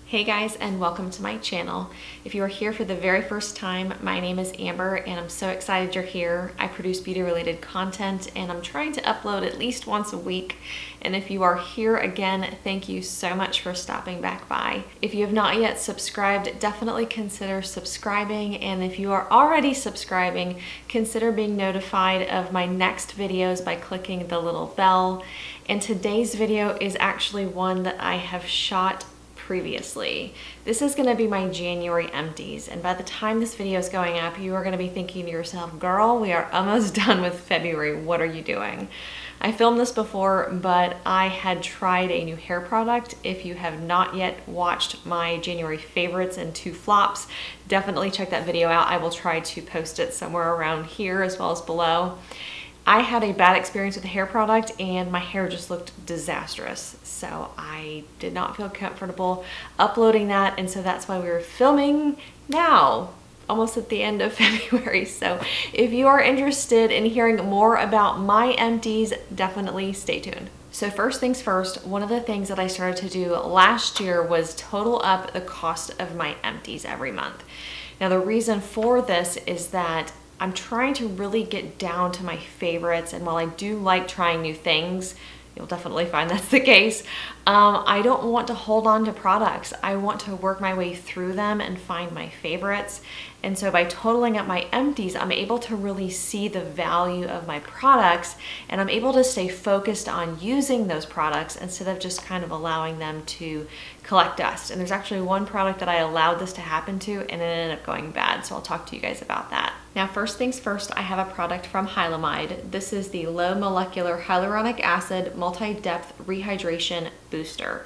Hey guys, and welcome to my channel. If you are here for the very first time, my name is Amber and I'm so excited you're here. I produce beauty related content and I'm trying to upload at least once a week. And if you are here again, thank you so much for stopping back by. If you have not yet subscribed, definitely consider subscribing. And if you are already subscribing, consider being notified of my next videos by clicking the little bell. And today's video is actually one that I have shot previously. This is going to be my January empties, and by the time this video is going up, you are going to be thinking to yourself, girl, we are almost done with February. What are you doing? I filmed this before, but I had tried a new hair product. If you have not yet watched my January favorites and 2 flops, definitely check that video out. I will try to post it somewhere around here as well as below. I had a bad experience with the hair product and my hair just looked disastrous. So I did not feel comfortable uploading that, and so that's why we're filming now, almost at the end of February. So if you are interested in hearing more about my empties, definitely stay tuned. So first things first, one of the things that I started to do last year was total up the cost of my empties every month. Now the reason for this is that I'm trying to really get down to my favorites, and while I do like trying new things, you'll definitely find that's the case, I don't want to hold on to products. I want to work my way through them and find my favorites. And so by totaling up my empties, I'm able to really see the value of my products, and I'm able to stay focused on using those products instead of just kind of allowing them to collect dust. And there's actually one product that I allowed this to happen to and it ended up going bad, so I'll talk to you guys about that. Now first things first, I have a product from Hylamide. This is the Low-Molecular Hyaluronic Acid Multi-Depth Rehydration Booster.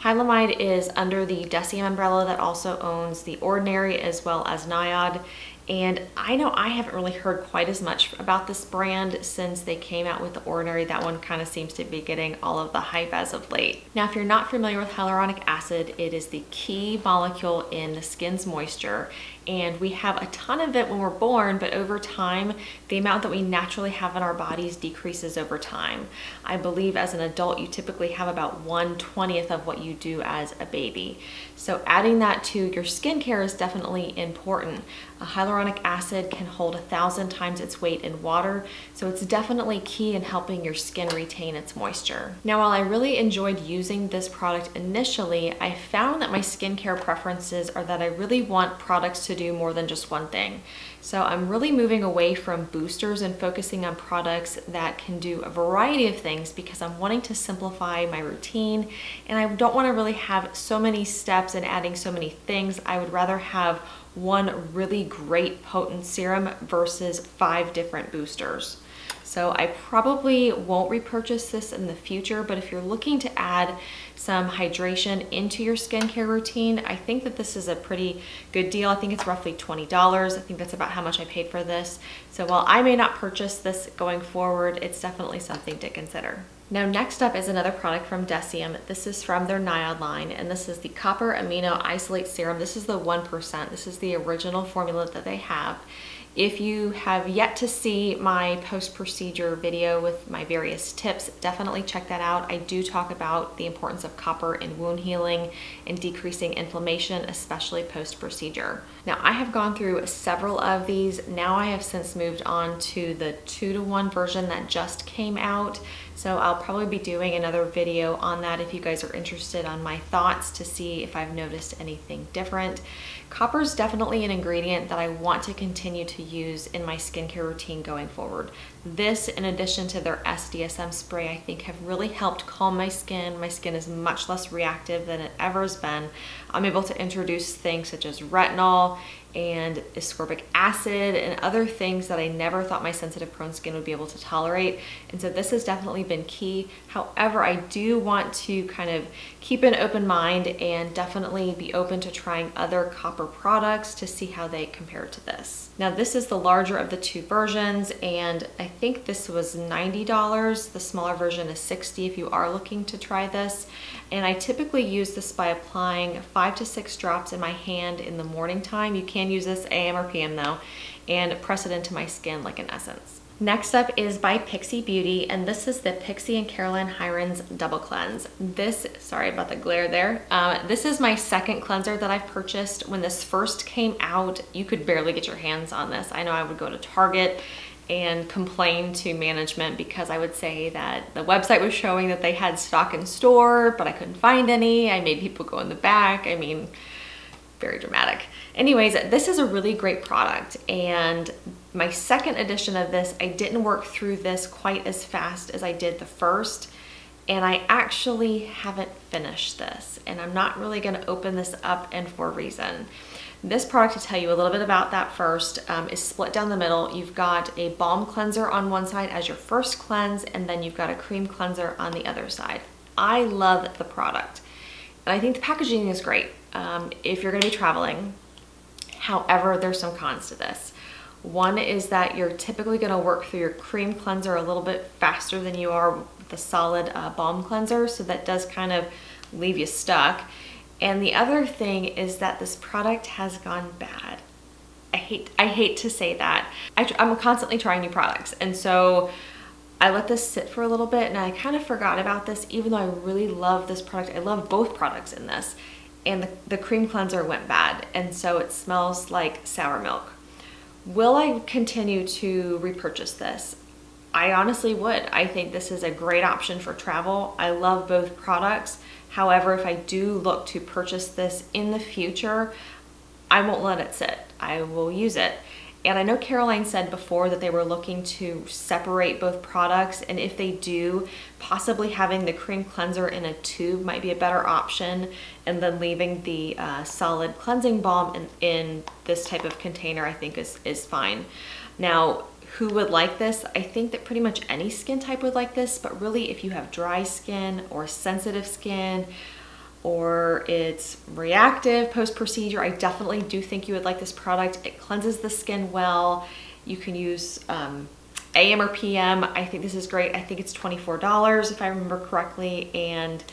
Hylamide is under the Deciem umbrella that also owns The Ordinary as well as NIOD. And I know I haven't really heard quite as much about this brand since they came out with The Ordinary. That one kind of seems to be getting all of the hype as of late. Now, if you're not familiar with hyaluronic acid, it is the key molecule in the skin's moisture. And we have a ton of it when we're born, but over time, the amount that we naturally have in our bodies decreases over time. I believe as an adult, you typically have about 1/20th of what you do as a baby. So adding that to your skincare is definitely important. A hyaluronic acid can hold 1,000 times its weight in water, so it's definitely key in helping your skin retain its moisture. Now, while I really enjoyed using this product initially, I found that my skincare preferences are that I really want products to do more than just one thing. So I'm really moving away from boosters and focusing on products that can do a variety of things because I'm wanting to simplify my routine, and I don't want to really have so many steps and adding so many things. I would rather have one really great potent serum versus 5 different boosters. So I probably won't repurchase this in the future, but if you're looking to add some hydration into your skincare routine, I think that this is a pretty good deal. I think it's roughly $20. I think that's about how much I paid for this. So while I may not purchase this going forward, it's definitely something to consider. Now next up is another product from Deciem. This is from their NIOD line, and this is the Copper Amino Isolate Serum. This is the 1%. This is the original formula that they have. If you have yet to see my post-procedure video with my various tips, definitely check that out. I do talk about the importance of copper in wound healing and decreasing inflammation, especially post-procedure. Now, I have gone through several of these. Now I have since moved on to the 2-to-1 version that just came out. So I'll probably be doing another video on that if you guys are interested on my thoughts to see if I've noticed anything different. Copper is definitely an ingredient that I want to continue to use in my skincare routine going forward. This, in addition to their SDSM spray, I think have really helped calm my skin. My skin is much less reactive than it ever has been. I'm able to introduce things such as retinol and ascorbic acid and other things that I never thought my sensitive prone skin would be able to tolerate. And so this has definitely been key. However, I do want to kind of keep an open mind and definitely be open to trying other copper products to see how they compare to this. Now this is the larger of the 2 versions, and I think this was $90. The smaller version is $60 if you are looking to try this. And I typically use this by applying 5 to 6 drops in my hand in the morning time. You can use this AM or PM though, and press it into my skin like an essence. Next up is by Pixi Beauty, and this is the Pixi and Caroline Hirons Double Cleanse. This, sorry about the glare there. This is my second cleanser that I've purchased. When this first came out, you could barely get your hands on this. I know I would go to Target and complain to management because I would say that the website was showing that they had stock in store, but I couldn't find any. I made people go in the back. I mean, very dramatic. Anyways, this is a really great product, and my second edition of this, I didn't work through this quite as fast as I did the first, and I actually haven't finished this, and I'm not really going to open this up, and for a reason. This product, to tell you a little bit about that first, is split down the middle. You've got a balm cleanser on one side as your first cleanse, and then you've got a cream cleanser on the other side. I love the product, and I think the packaging is great if you're going to be traveling. However, there's some cons to this. One is that you're typically going to work through your cream cleanser a little bit faster than you are with the solid balm cleanser, so that does kind of leave you stuck. And the other thing is that this product has gone bad. I hate to say that. I'm constantly trying new products, and so I let this sit for a little bit, and I kind of forgot about this, even though I really love this product. I love both products in this, and the cream cleanser went bad, and so it smells like sour milk. Will I continue to repurchase this? I honestly would. I think this is a great option for travel. I love both products. However, if I do look to purchase this in the future, I won't let it sit. I will use it. And I know Caroline said before that they were looking to separate both products, and if they do, possibly having the cream cleanser in a tube might be a better option, and then leaving the solid cleansing balm in this type of container I think is fine. Now, who would like this? I think that pretty much any skin type would like this, but really if you have dry skin or sensitive skin, or it's reactive post-procedure, I definitely do think you would like this product. It cleanses the skin well. You can use AM or PM. I think this is great. I think it's $24 if I remember correctly, and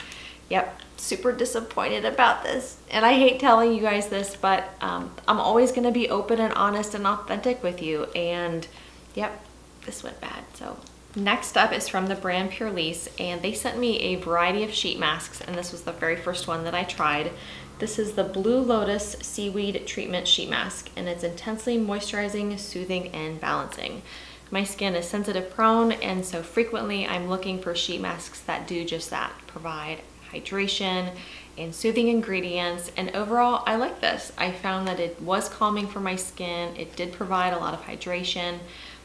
yep, super disappointed about this. And I hate telling you guys this, but I'm always gonna be open and honest and authentic with you, and yep, this went bad, so. Next up is from the brand Purlisse, and they sent me a variety of sheet masks, and this was the very first one that I tried. This is the Blue Lotus Seaweed Treatment Sheet Mask, and it's intensely moisturizing, soothing, and balancing. My skin is sensitive prone, and so frequently I'm looking for sheet masks that do just that, provide hydration and soothing ingredients, and overall I like this. I found that it was calming for my skin. It did provide a lot of hydration.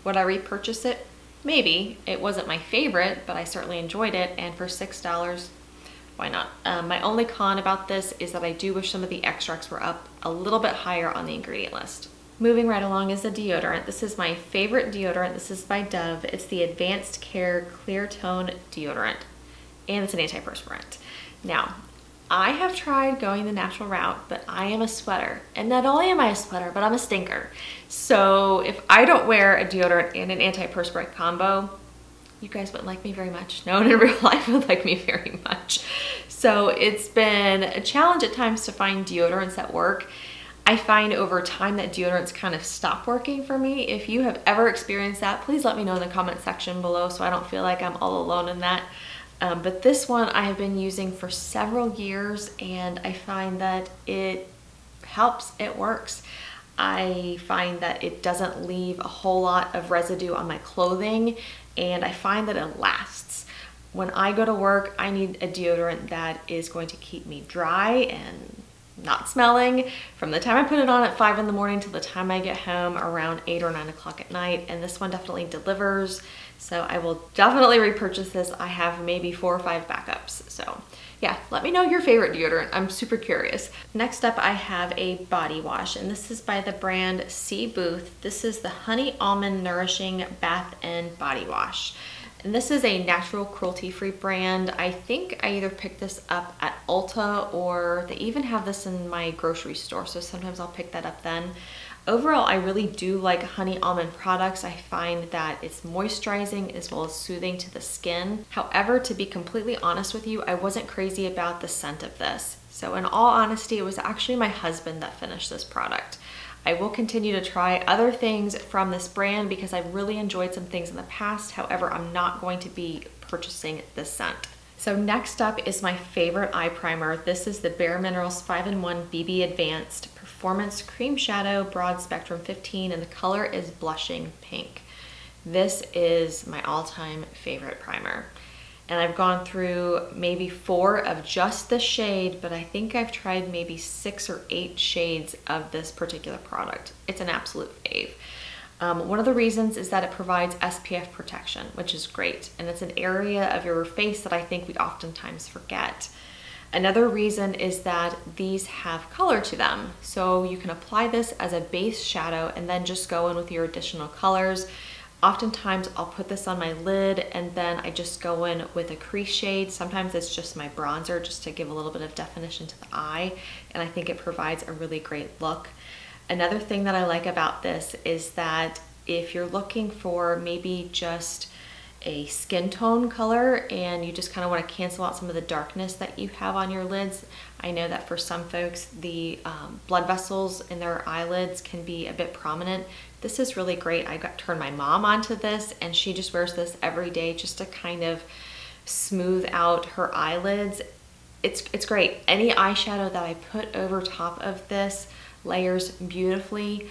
Would I repurchase it? Maybe. It wasn't my favorite, but I certainly enjoyed it, and for $6, why not? My only con about this is that I do wish some of the extracts were up a little bit higher on the ingredient list. Moving right along is the deodorant. This is my favorite deodorant. This is by Dove. It's the Advanced Care Clear Tone Deodorant, and it's an antiperspirant. Now, I have tried going the natural route, but I am a sweater. And not only am I a sweater, but I'm a stinker. So if I don't wear a deodorant and an antiperspirant combo, you guys wouldn't like me very much. No one in real life would like me very much. So it's been a challenge at times to find deodorants that work. I find over time that deodorants kind of stop working for me. If you have ever experienced that, please let me know in the comment section below so I don't feel like I'm all alone in that. But this one I have been using for several years, and I find that it helps, it works. I find that it doesn't leave a whole lot of residue on my clothing, and I find that it lasts. When I go to work, I need a deodorant that is going to keep me dry and not smelling from the time I put it on at 5 in the morning till the time I get home around 8 or 9 o'clock at night, and this one definitely delivers. So I will definitely repurchase this. I have maybe 4 or 5 backups. So yeah, let me know your favorite deodorant. I'm super curious. Next up, I have a body wash, and this is by the brand Seaweed. This is the Honey Almond Nourishing Bath and Body Wash. And this is a natural cruelty-free brand. I think I either picked this up at Ulta, or they even have this in my grocery store, so sometimes I'll pick that up then. Overall, I really do like honey almond products. I find that it's moisturizing as well as soothing to the skin. However, to be completely honest with you, I wasn't crazy about the scent of this. So in all honesty, it was actually my husband that finished this product. I will continue to try other things from this brand because I've really enjoyed some things in the past. However, I'm not going to be purchasing this scent. So next up is my favorite eye primer. This is the Bare Minerals 5-in-1 BB Advanced Performance Cream Shadow Broad Spectrum 15, and the color is Blushing Pink. This is my all-time favorite primer. And I've gone through maybe 4 of just the shade, but I think I've tried maybe 6 or 8 shades of this particular product. It's an absolute fave. One of the reasons is that it provides SPF protection, which is great. And it's an area of your face that I think we oftentimes forget. Another reason is that these have color to them. So you can apply this as a base shadow and then just go in with your additional colors. Oftentimes I'll put this on my lid and then I just go in with a crease shade. Sometimes it's just my bronzer just to give a little bit of definition to the eye. And I think it provides a really great look. Another thing that I like about this is that if you're looking for maybe just a skin tone color and you just kind of want to cancel out some of the darkness that you have on your lids, I know that for some folks the blood vessels in their eyelids can be a bit prominent. This is really great. I turned my mom onto this and she just wears this every day just to kind of smooth out her eyelids. It's great. Any eyeshadow that I put over top of this layers beautifully.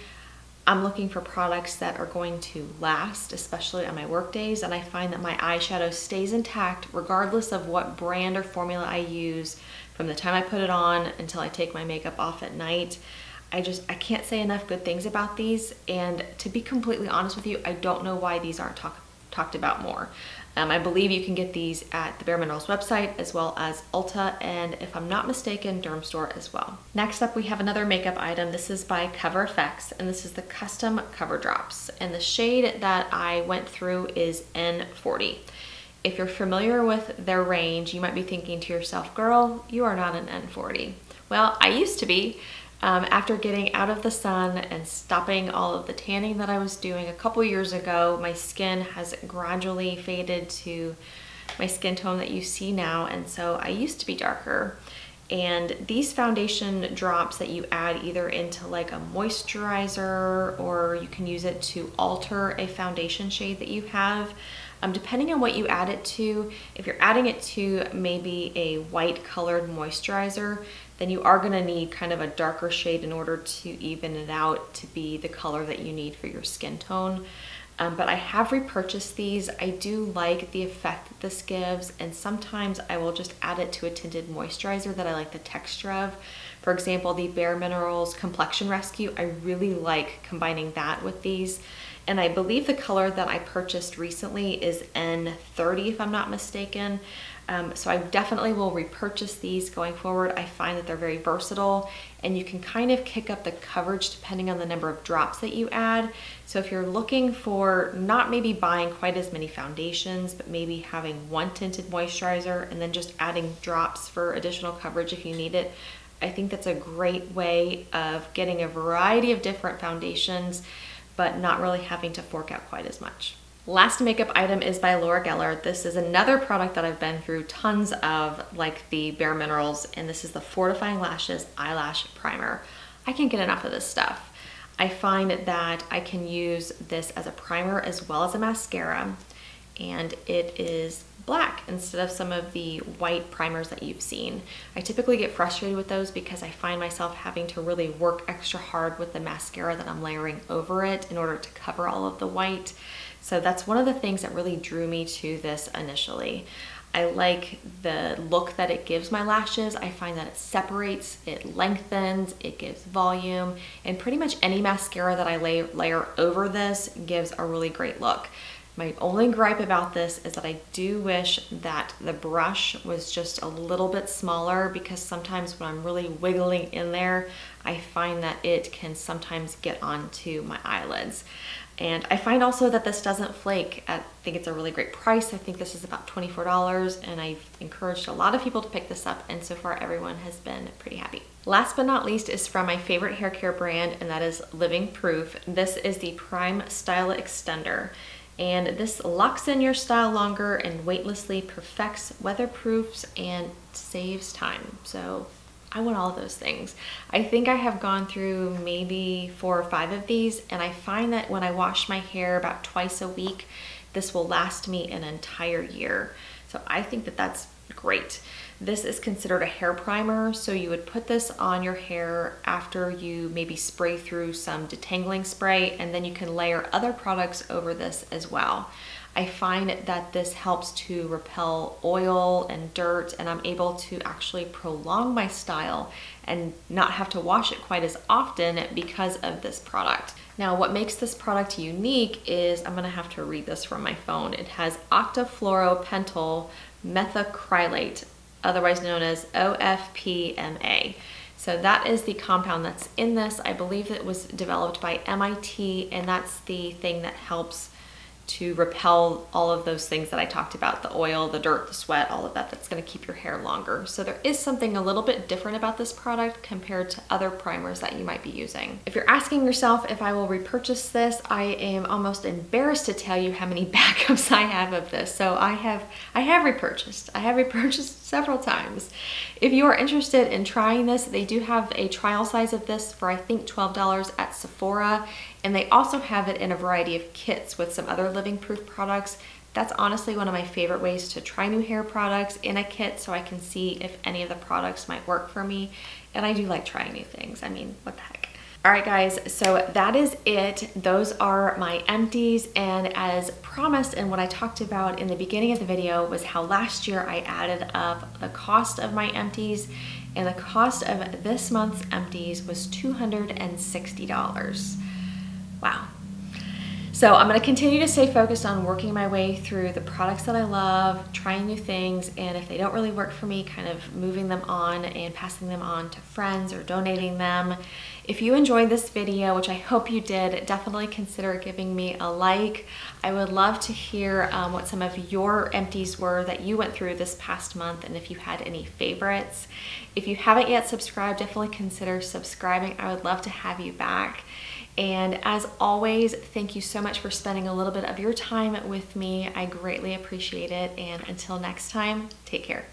I'm looking for products that are going to last, especially on my work days, and I find that my eyeshadow stays intact regardless of what brand or formula I use from the time I put it on until I take my makeup off at night. I can't say enough good things about these, and to be completely honest with you, I don't know why these aren't talked about more. I believe you can get these at the Bare Minerals website as well as Ulta, and if I'm not mistaken, Dermstore as well. Next up, we have another makeup item. This is by Cover FX, and this is the Custom Cover Drops. And the shade that I went through is N40. If you're familiar with their range, you might be thinking to yourself, girl, you are not an N40. Well, I used to be. After getting out of the sun and stopping all of the tanning that I was doing a couple years ago, my skin has gradually faded to my skin tone that you see now, and so I used to be darker. And these foundation drops that you add either into like a moisturizer or you can use it to alter a foundation shade that you have. Depending on what you add it to, if you're adding it to maybe a white colored moisturizer, then you are going to need kind of a darker shade in order to even it out to be the color that you need for your skin tone. But I have repurchased these. I do like the effect that this gives, and sometimes I will just add it to a tinted moisturizer that I like the texture of. For example, the Bare Minerals Complexion Rescue, I really like combining that with these. And I believe the color that I purchased recently is N30 if I'm not mistaken. So I definitely will repurchase these going forward. I find that they're very versatile and you can kind of kick up the coverage depending on the number of drops that you add. So if you're looking for not maybe buying quite as many foundations, but maybe having one tinted moisturizer and then just adding drops for additional coverage if you need it, I think that's a great way of getting a variety of different foundations, but not really having to fork out quite as much. Last makeup item is by Laura Geller. This is another product that I've been through tons of, like the Bare Minerals, and this is the Fortifying Lashes Eyelash Primer. I can't get enough of this stuff. I find that I can use this as a primer as well as a mascara, and it is black instead of some of the white primers that you've seen. I typically get frustrated with those because I find myself having to really work extra hard with the mascara that I'm layering over it in order to cover all of the white. So that's one of the things that really drew me to this initially. I like the look that it gives my lashes. I find that it separates, it lengthens, it gives volume, and pretty much any mascara that I layer over this gives a really great look. My only gripe about this is that I do wish that the brush was just a little bit smaller, because sometimes when I'm really wiggling in there, I find that it can sometimes get onto my eyelids. And I find also that this doesn't flake. I think it's a really great price. I think this is about $24, and I've encouraged a lot of people to pick this up, and so far everyone has been pretty happy. Last but not least is from my favorite hair care brand, and that is Living Proof. This is the Prime Style Extender, and this locks in your style longer and weightlessly perfects, weatherproofs, and saves time. So I want all of those things. I think I have gone through maybe 4 or 5 of these, and I find that when I wash my hair about twice a week, this will last me an entire year. So I think that that's great. This is considered a hair primer, so you would put this on your hair after you maybe spray through some detangling spray, and then you can layer other products over this as well. I find that this helps to repel oil and dirt, and I'm able to actually prolong my style and not have to wash it quite as often because of this product. Now, what makes this product unique is, I'm gonna have to read this from my phone. It has octafluoropentyl methacrylate, otherwise known as OFPMA. So that is the compound that's in this. I believe that it was developed by MIT, and that's the thing that helps to repel all of those things that I talked about, the oil, the dirt, the sweat, all of that, that's gonna keep your hair longer. So there is something a little bit different about this product compared to other primers that you might be using. If you're asking yourself if I will repurchase this, I am almost embarrassed to tell you how many backups I have of this. So I have repurchased. I have repurchased several times. If you are interested in trying this, they do have a trial size of this for I think $12 at Sephora. And they also have it in a variety of kits with some other living proof products. That's honestly one of my favorite ways to try new hair products, in a kit, so I can see if any of the products might work for me. And I do like trying new things. I mean, what the heck. All right, guys, so that is it. Those are my empties, and as promised and what I talked about in the beginning of the video was how last year I added up the cost of my empties, and the cost of this month's empties was $260. Wow. So I'm going to continue to stay focused on working my way through the products that I love, trying new things, and if they don't really work for me, kind of moving them on and passing them on to friends or donating them. If you enjoyed this video, which I hope you did, definitely consider giving me a like. I would love to hear what some of your empties were that you went through this past month, and if you had any favorites. If you haven't yet subscribed, definitely consider subscribing. I would love to have you back. And as always, thank you so much for spending a little bit of your time with me. I greatly appreciate it. And until next time, take care.